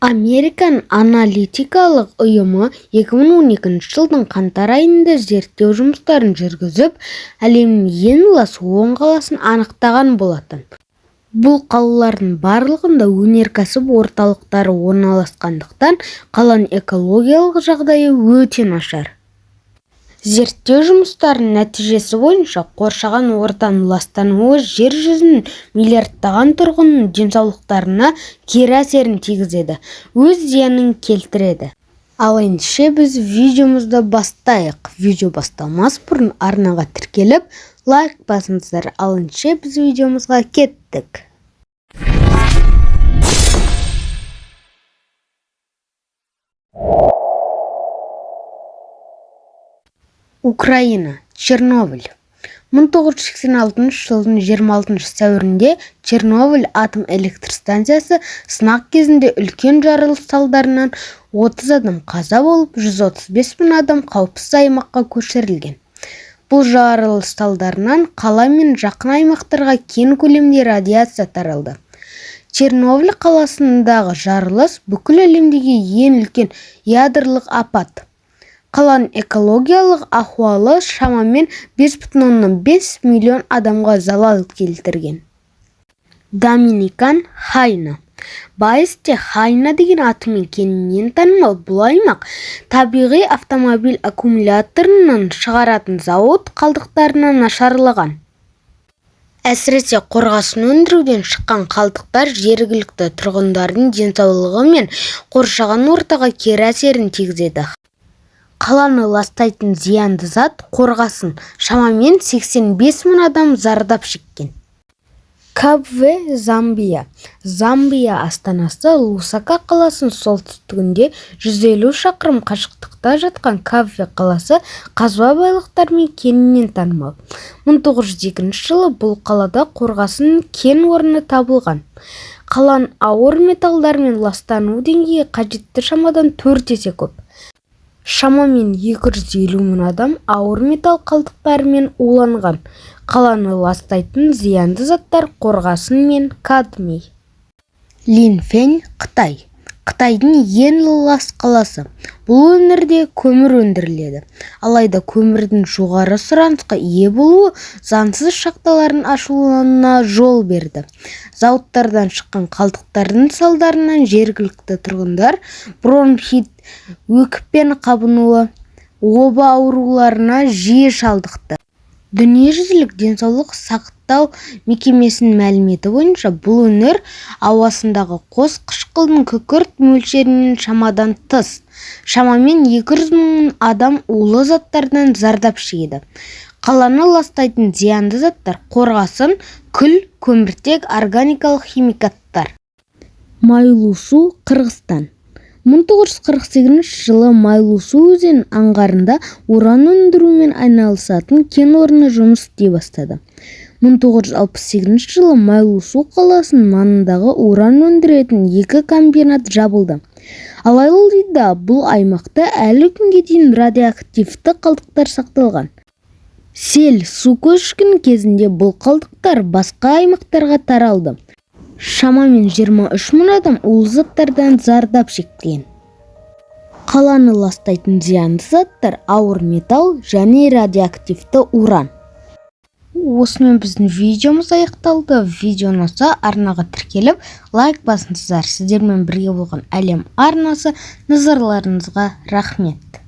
Американ аналитикалық ұйымы 2012 жылдың қаңтар айында зерттеу жұмыстарын жүргізіп, әлемнің ең лас 10 қаласын анықтаған болатын. Бұл қалалардың барлығында өнеркәсіп орталықтары орналасқандықтан, қаланың экологиялық жағдайы өте нашар. Зерттеу жұмыстарының нәтижесі бойынша қоршаған ортаның ластануы жер жүзінің миллиардтаған тұрғынның денсаулықтарына кері әсерін тигізеді, өз зиянын келтіреді. Ал ендеше біз видеомызды бастайық. Видео басталмас бұрын арнаға тіркеліп, лайк басыңыздар. Ал ендеше біз видеомызға кеттік. Украина, Чернобыль. 1986 жылдың 26 сәуірінде Чернобыль атом электр станциясы сынақ кезінде үлкен жарылыс салдарынан 30 адам қаза болып, 135 мың адам қауіпсіз аймаққа көшірілген. Бұл жарылыс салдарынан қала мен жақын аймақтарға кең көлемде радиация таралды. Чернобыль қаласындағы жарылыс бүкіл әлемдегі ең үлкен ядролық апат. Қаланың экологиялық ахуалы шамамен 5,5 миллион адамға залал келтірген. Доминикан Хайна. Байысте Хайна деген атымен кеңінен танымал бұл аймақ табиғи автомобиль аккумуляторынан шығаратын зауыт қалдықтарынан нашарлаған. Әсіресе қорғасын өндіруден шыққан қалдықтар жергілікті тұрғындардың денсаулығы мен қоршаған ортаға кері әсерін тигізеді. Қаланы ластайтын зиянды зат қорғасын, шамамен 85 мың адам зардап шеккен. Кабве, Замбия. Замбия астанасы Лусака қаласының солтүстігінде 150 шақырым қашықтықта жатқан Кабве қаласы қазба байлықтармен кеңінен танымал. 1902 жылы бұл қалада қорғасын кен орны табылған. Қаланың ауыр металдармен ластану деңгейі қажетті шамадан 4 есе көп. Шамамен 250 мың адам ауыр металл қалдықтарымен уланған. Қаланы ластайтын зиянды заттар қорғасын мен кадмий. Линфэнь, Қытай. Қытайдың ең лас қаласы. Бұл өңірде көмір өндіріледі. Алайда көмірдің жоғары сұранысқа ие болуы заңсыз шахталардың ашылуына жол берді. Зауыттардан шыққан қалдықтардың салдарынан жергілікті тұрғындар бронхит, өкпені қабынуы, оба ауруларына жиі шалдықты. Дүниежүзілік денсаулық сақтау мекемесінің мәліметі бойынша бұл өңір ауасындағы қос қышқылдың күкірт мөлшерінен шамадан тыс. Шамамен 200 мың адам улы заттардан зардап шегеді. Қаланы ластайтын зиянды заттар қорғасын, күл, көміртек, органикалық химикаттар. Майлусу, Қырғызстан. 1948 жылы Майлусу өзен аңғарында уран өндірумен айналысатын кен орны жұмыс істей бастады. 1968 жылы Майлусу қаласының маңындағы уран өндіретін 2 комбинат жабылды. Алайда бұл аймақта әлі күнге дейін радиоактивті қалдықтар сақталған. Сел, су көшкіні кезінде бұл қалдықтар басқа аймақтарға таралды. Шамамен 23 мың адам улы заттардан зардап шеккен. Қаланы ластайтын зиянды заттар ауыр металл және радиоактивті уран. Осымен біздің видеомыз аяқталды. Видео ұнаса арнаға тіркеліп, лайк басыңыздар. Сіздермен бірге болған әлем арнасы. Назарларыңызға рахмет.